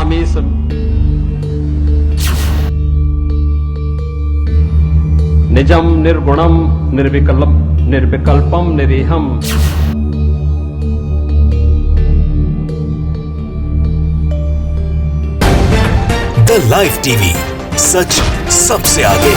Namami निजम निर्गुणम निर्विकल्पम निरीहम the live TV, सच सबसे आगे।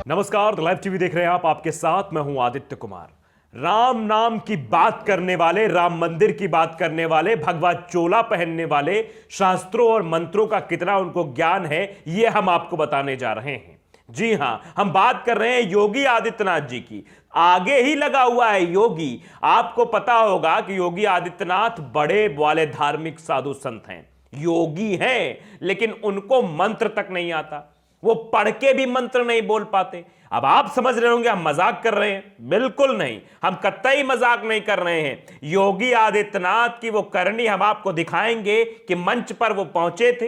नमस्कार, द लाइव टीवी देख रहे हैं आप, आपके साथ मैं हूं आदित्य कुमार। राम नाम की बात करने वाले, राम मंदिर की बात करने वाले, भगवा चोला पहनने वाले, शास्त्रों और मंत्रों का कितना उनको ज्ञान है, यह हम आपको बताने जा रहे हैं। जी हां, हम बात कर रहे हैं योगी आदित्यनाथ जी की। आगे ही लगा हुआ है योगी। आपको पता होगा कि योगी आदित्यनाथ बड़े वाले धार्मिक साधु संत हैं, योगी हैं, लेकिन उनको मंत्र तक नहीं आता। वो पढ़ के भी मंत्र नहीं बोल पाते। अब आप समझ रहे होंगे हम मजाक कर रहे हैं। बिल्कुल नहीं, हम कतई मजाक नहीं कर रहे हैं। योगी आदित्यनाथ की वो करनी हम आपको दिखाएंगे कि मंच पर वो पहुंचे थे,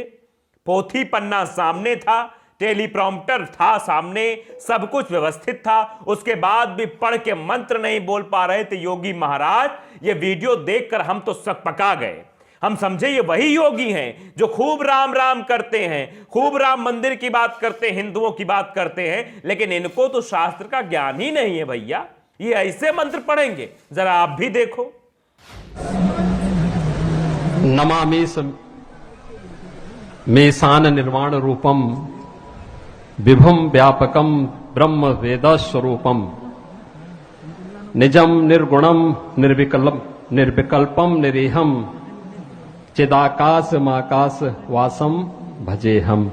पोथी पन्ना सामने था, टेलीप्रॉम्प्टर था सामने, सब कुछ व्यवस्थित था, उसके बाद भी पढ़ के मंत्र नहीं बोल पा रहे थे योगी महाराज। ये वीडियो देखकर हम तो सकपका गए। हम समझे ये वही योगी हैं जो खूब राम राम करते हैं, खूब राम मंदिर की बात करते हैं, हिंदुओं की बात करते हैं, लेकिन इनको तो शास्त्र का ज्ञान ही नहीं है भैया। ये ऐसे मंत्र पढ़ेंगे, जरा आप भी देखो। नमामि मेशान निर्वाण रूपम विभुम व्यापकम ब्रह्म वेद स्वरूपम निजम निर्गुणम निर्विकल्पम निरीहम चिदाकाश माकाश वासम भजे हम।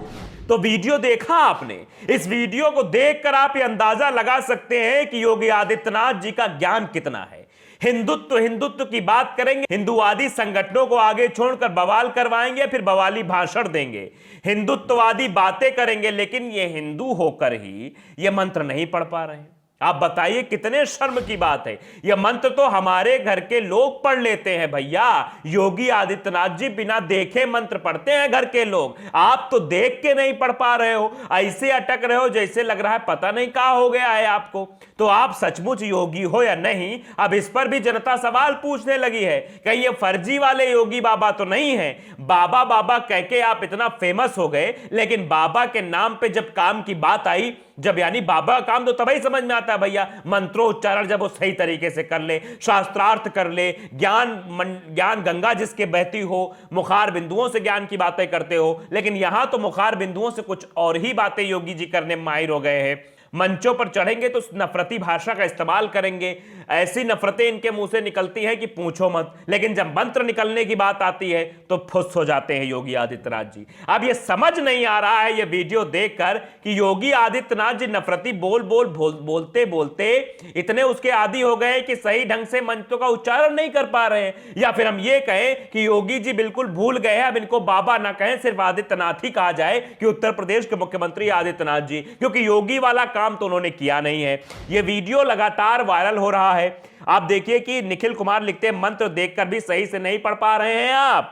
तो वीडियो देखा आपने? इस वीडियो को देखकर आप ये अंदाजा लगा सकते हैं कि योगी आदित्यनाथ जी का ज्ञान कितना है। हिंदुत्व की बात करेंगे, हिंदुवादी संगठनों को आगे छोड़कर बवाल करवाएंगे, फिर बवाली भाषण देंगे, हिंदुत्ववादी बातें करेंगे, लेकिन ये हिंदू होकर ही ये मंत्र नहीं पढ़ पा रहे हैं। आप बताइए कितने शर्म की बात है। यह मंत्र तो हमारे घर के लोग पढ़ लेते हैं भैया। योगी आदित्यनाथ जी बिना देखे मंत्र पढ़ते हैं घर के लोग। आप तो देख के नहीं पढ़ पा रहे हो, ऐसे अटक रहे हो जैसे लग रहा है पता नहीं क्या हो गया है आपको। तो आप सचमुच योगी हो या नहीं, अब इस पर भी जनता सवाल पूछने लगी है। कहीं ये फर्जी वाले योगी बाबा तो नहीं है? बाबा बाबा कह के आप इतना फेमस हो गए, लेकिन बाबा के नाम पे जब काम की बात आई, जब यानी बाबा का काम तो तभी समझ में आता है भैया, मंत्रोच्चारण जब वो सही तरीके से कर ले, शास्त्रार्थ कर ले, ज्ञान गंगा जिसके बहती हो, मुखार बिंदुओं से ज्ञान की बातें करते हो। लेकिन यहां तो मुखार बिंदुओं से कुछ और ही बातें योगी जी करने में माहिर हो गए हैं। मंचों पर चढ़ेंगे तो नफरती भाषा का इस्तेमाल करेंगे, ऐसी नफरतें इनके मुंह से निकलती हैं कि पूछो मत। लेकिन जब मंत्र निकलने की बात आती है तो फुस हो जाते हैं योगी आदित्यनाथ जी। अब ये समझ नहीं आ रहा है ये वीडियो देखकर कि योगी आदित्यनाथ जी नफरती बोलते बोलते इतने उसके आदी हो गए कि सही ढंग से मंत्रों का उच्चारण नहीं कर पा रहे हैं। या फिर हम ये कहें कि योगी जी बिल्कुल भूल गए हैं, अब इनको बाबा ना कहें, सिर्फ आदित्यनाथ ही कहा जाए कि उत्तर प्रदेश के मुख्यमंत्री आदित्यनाथ जी, क्योंकि योगी वाला काम तो उन्होंने किया नहीं है। यह वीडियो लगातार वायरल हो रहा है। आप देखिए कि निखिल कुमार लिखते हैं, मंत्र देखकर भी सही से नहीं पढ़ पा रहे हैं आप,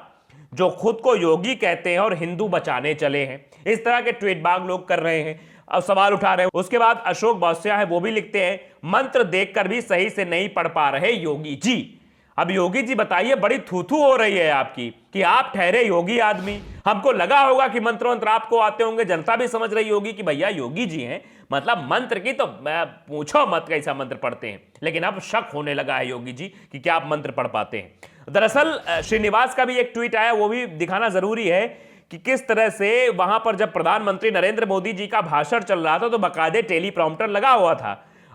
जो खुद को योगी कहते हैं और हिंदू बचाने चले हैं। इस तरह के ट्वीट बाग लोग कर रहे हैं, अब सवाल उठा रहे हैं। उसके बाद अशोक बौसिया है, वो भी लिखते हैं, मंत्र देखकर भी सही से नहीं पढ़ पा रहे योगी जी। अब योगी जी बताइए, बड़ी थूथू हो रही है आपकी कि आप ठहरे योगी आदमी। हमको लगा होगा कि मंत्र मंत्र आपको आते होंगे, जनता भी समझ रही होगी कि भैया योगी जी हैं, मतलब मंत्र की तो पूछो मत कैसा मंत्र पढ़ते हैं। लेकिन अब शक होने लगा है योगी जी कि क्या आप मंत्र पढ़ पाते हैं। दरअसल श्रीनिवास का भी एक ट्वीट आया, वो भी दिखाना जरूरी है कि किस तरह से वहां पर जब प्रधानमंत्री नरेंद्र मोदी जी का भाषण चल रहा था तो बाकायदे टेलीप्रॉम्प्टर लगा हुआ था।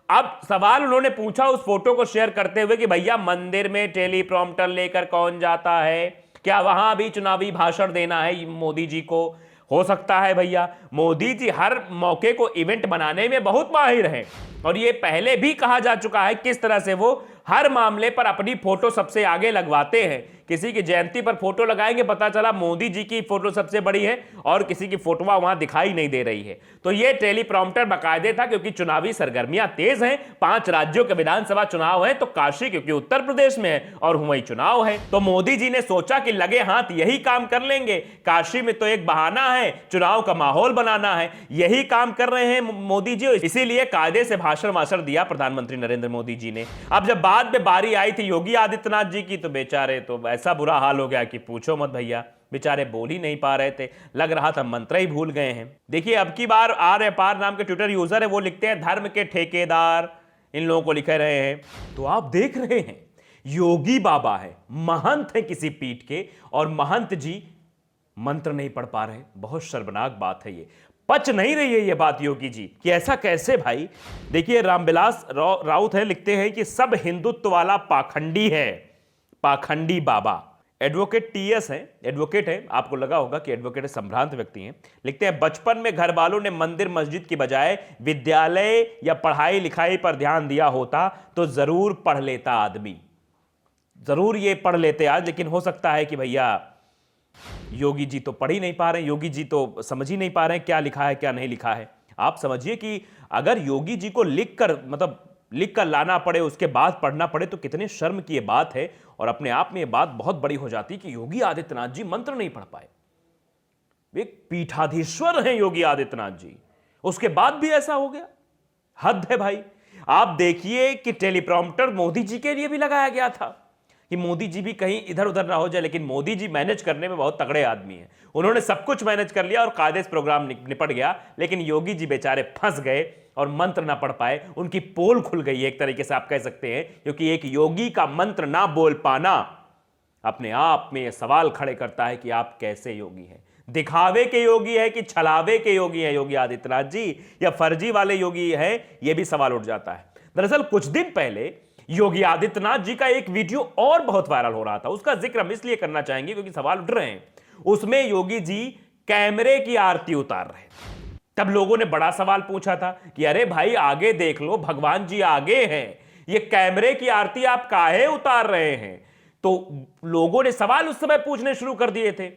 अब सवाल उन्होंने पूछा उस फोटो को शेयर करते हुए कि भैया मंदिर में टेलीप्रॉम्प्टर लेकर कौन जाता है, क्या वहां भी चुनावी भाषण देना है मोदी जी को? हो सकता है भैया, मोदी जी हर मौके को इवेंट बनाने में बहुत माहिर हैं और ये पहले भी कहा जा चुका है किस तरह से वो हर मामले पर अपनी फोटो सबसे आगे लगवाते हैं। किसी की जयंती पर फोटो लगाएंगे, पता चला मोदी जी की फोटो सबसे बड़ी है और किसी की फोटो वहां दिखाई नहीं दे रही है। तो ये टेलीप्रॉम्प्टर बाकायदे था, क्योंकि चुनावी सरगर्मियां तेज हैं, 5 राज्यों के विधानसभा चुनाव है, तो काशी क्योंकि उत्तर प्रदेश में है और हुई चुनाव है, तो मोदी जी ने सोचा कि लगे हाथ यही काम कर लेंगे। काशी में तो एक बहाना है, चुनाव का माहौल बनाना है, यही काम कर रहे हैं मोदी जी। इसीलिए कायदे से भाषण वाषण दिया प्रधानमंत्री नरेंद्र मोदी जी ने। अब जब बाद में बारी आई थी योगी आदित्यनाथ जी की, तो बेचारे तो ऐसा बुरा हाल हो गया कि पूछो मत भैया। बेचारे बोल ही नहीं पा रहे थे, लग रहा था मंत्र ही भूल गए हैं। देखिए अब की बार आर्य पार नाम के ट्विटर यूजर है, वो लिखते हैं धर्म के ठेकेदार, इन लोगों को लिख रहे हैं। तो आप देख रहे हैं योगी बाबा है, महंत है किसी पीठ के, और महंत जी मंत्र नहीं पढ़ पा रहे। बहुत शर्मनाक बात है, ये पच नहीं रही है ये बात योगी जी कि ऐसा कैसे भाई। देखिए रामविलास राउत है, लिखते हैं कि सब हिंदुत्व वाला पाखंडी है, पाखंडी बाबा। एडवोकेट टीएस है, एडवोकेट है, आपको लगा होगा कि एडवोकेट संभ्रांत व्यक्ति हैं। लिखते हैं बचपन में घर वालों ने मंदिर मस्जिद की बजाय विद्यालय या पढ़ाई लिखाई पर ध्यान दिया होता तो जरूर पढ़ लेता आदमी, जरूर ये पढ़ लेते आज। लेकिन हो सकता है कि भैया योगी जी तो पढ़ ही नहीं पा रहे, योगी जी तो समझ ही नहीं पा रहे हैं क्या लिखा है क्या नहीं लिखा है। आप समझिए कि अगर योगी जी को लिख कर लाना पड़े, उसके बाद पढ़ना पड़े, तो कितने शर्म की ये बात है। और अपने आप में ये बात बहुत बड़ी हो जाती कि योगी आदित्यनाथ जी मंत्र नहीं पढ़ पाए। एक पीठाधीश्वर हैं योगी आदित्यनाथ जी, उसके बाद भी ऐसा हो गया, हद है भाई। आप देखिए कि टेलीप्रॉम्प्टर मोदी जी के लिए भी लगाया गया था कि मोदी जी भी कहीं इधर उधर ना हो जाए, लेकिन मोदी जी मैनेज करने में बहुत तगड़े आदमी हैं। उन्होंने सब कुछ मैनेज कर लिया और कायदे से प्रोग्राम निपट गया। लेकिन योगी जी बेचारे फंस गए और मंत्र ना पढ़ पाए, उनकी पोल खुल गई एक तरीके से आप कह सकते हैं, क्योंकि एक योगी का मंत्र ना बोल पाना अपने आप में यह सवाल खड़े करता है कि आप कैसे योगी हैं। दिखावे के योगी है कि छलावे के योगी है योगी आदित्यनाथ जी, या फर्जी वाले योगी है, यह भी सवाल उठ जाता है। दरअसल कुछ दिन पहले योगी आदित्यनाथ जी का एक वीडियो और बहुत वायरल हो रहा था, उसका जिक्र हम इसलिए करना चाहेंगे क्योंकि सवाल उठ रहे हैं। उसमें योगी जी कैमरे की आरती उतार रहे, तब लोगों ने बड़ा सवाल पूछा था कि अरे भाई आगे देख लो, भगवान जी आगे हैं, ये कैमरे की आरती आप काहे उतार रहे हैं। तो लोगों ने सवाल उस समय पूछने शुरू कर दिए थे।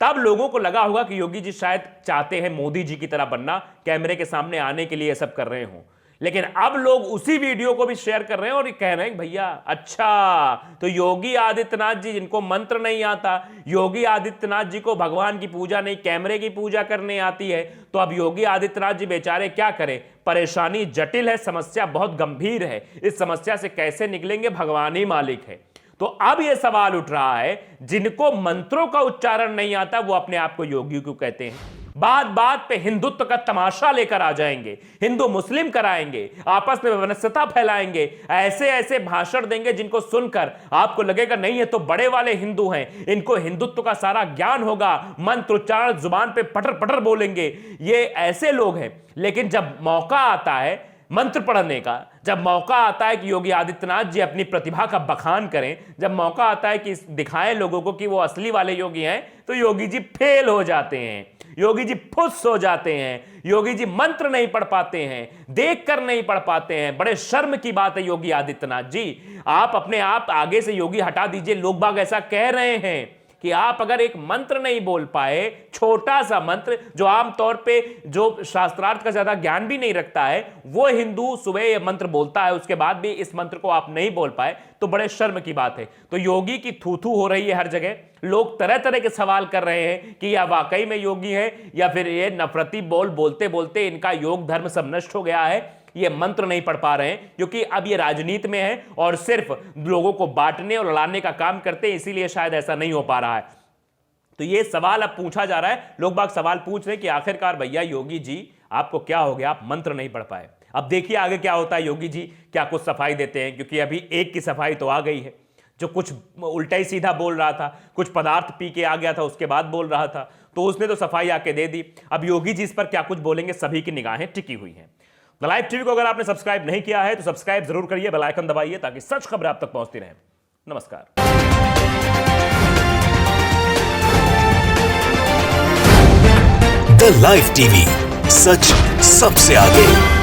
तब लोगों को लगा होगा कि योगी जी शायद चाहते हैं मोदी जी की तरह बनना, कैमरे के सामने आने के लिए सब कर रहे हों। लेकिन अब लोग उसी वीडियो को भी शेयर कर रहे हैं और कह रहे हैं भैया अच्छा, तो योगी आदित्यनाथ जी जिनको मंत्र नहीं आता, योगी आदित्यनाथ जी को भगवान की पूजा नहीं कैमरे की पूजा करने आती है, तो अब योगी आदित्यनाथ जी बेचारे क्या करें। परेशानी जटिल है, समस्या बहुत गंभीर है, इस समस्या से कैसे निकलेंगे भगवान ही मालिक है। तो अब यह सवाल उठ रहा है, जिनको मंत्रों का उच्चारण नहीं आता वो अपने आप को योगी क्यों कहते हैं। बात बात पे हिंदुत्व का तमाशा लेकर आ जाएंगे, हिंदू मुस्लिम कराएंगे, आपस में वैमनस्यता फैलाएंगे, ऐसे ऐसे भाषण देंगे जिनको सुनकर आपको लगेगा नहीं, ये तो बड़े वाले हिंदू हैं, इनको हिंदुत्व का सारा ज्ञान होगा, मंत्र उच्चारण जुबान पे पटर पटर बोलेंगे, ये ऐसे लोग हैं। लेकिन जब मौका आता है मंत्र पढ़ने का, जब मौका आता है कि योगी आदित्यनाथ जी अपनी प्रतिभा का बखान करें, जब मौका आता है कि दिखाएं लोगों को कि वो असली वाले योगी हैं, तो योगी जी फेल हो जाते हैं, योगी जी फुस हो जाते हैं, योगी जी मंत्र नहीं पढ़ पाते हैं, देखकर नहीं पढ़ पाते हैं। बड़े शर्म की बात है योगी आदित्यनाथ जी, आप अपने आप आगे से योगी हटा दीजिए। लोग बाग ऐसा कह रहे हैं कि आप अगर एक मंत्र नहीं बोल पाए, छोटा सा मंत्र जो आमतौर पे जो शास्त्रार्थ का ज्यादा ज्ञान भी नहीं रखता है, वो हिंदू सुबह ये मंत्र बोलता है, उसके बाद भी इस मंत्र को आप नहीं बोल पाए, तो बड़े शर्म की बात है। तो योगी की थू-थू हो रही है हर जगह, लोग तरह तरह के सवाल कर रहे हैं कि यह वाकई में योगी है या फिर ये नफरती बोल बोलते बोलते इनका योग धर्म सब नष्ट हो गया है, ये मंत्र नहीं पढ़ पा रहे हैं, क्योंकि अब ये राजनीति में है और सिर्फ लोगों को बांटने और लड़ाने का काम करते हैं, इसीलिए शायद ऐसा नहीं हो पा रहा है। तो ये सवाल अब पूछा जा रहा है, लोग बाग सवाल पूछ रहे हैं कि आखिरकार भैया योगी जी आपको क्या हो गया, आप मंत्र नहीं पढ़ पाए। अब देखिए आगे क्या होता है, योगी जी क्या कुछ सफाई देते हैं, क्योंकि अभी एक की सफाई तो आ गई है, जो कुछ उल्टा ही सीधा बोल रहा था, कुछ पदार्थ पी के आ गया था, उसके बाद बोल रहा था, तो उसने तो सफाई आके दे दी। अब योगी जी इस पर क्या कुछ बोलेंगे, सभी की निगाहें टिकी हुई हैं। द लाइव टीवी को अगर आपने सब्सक्राइब नहीं किया है तो सब्सक्राइब जरूर करिए, बेल आइकन दबाइए ताकि सच खबरें आप तक पहुंचती रहें। नमस्कार। द लाइव टीवी, सच सबसे आगे।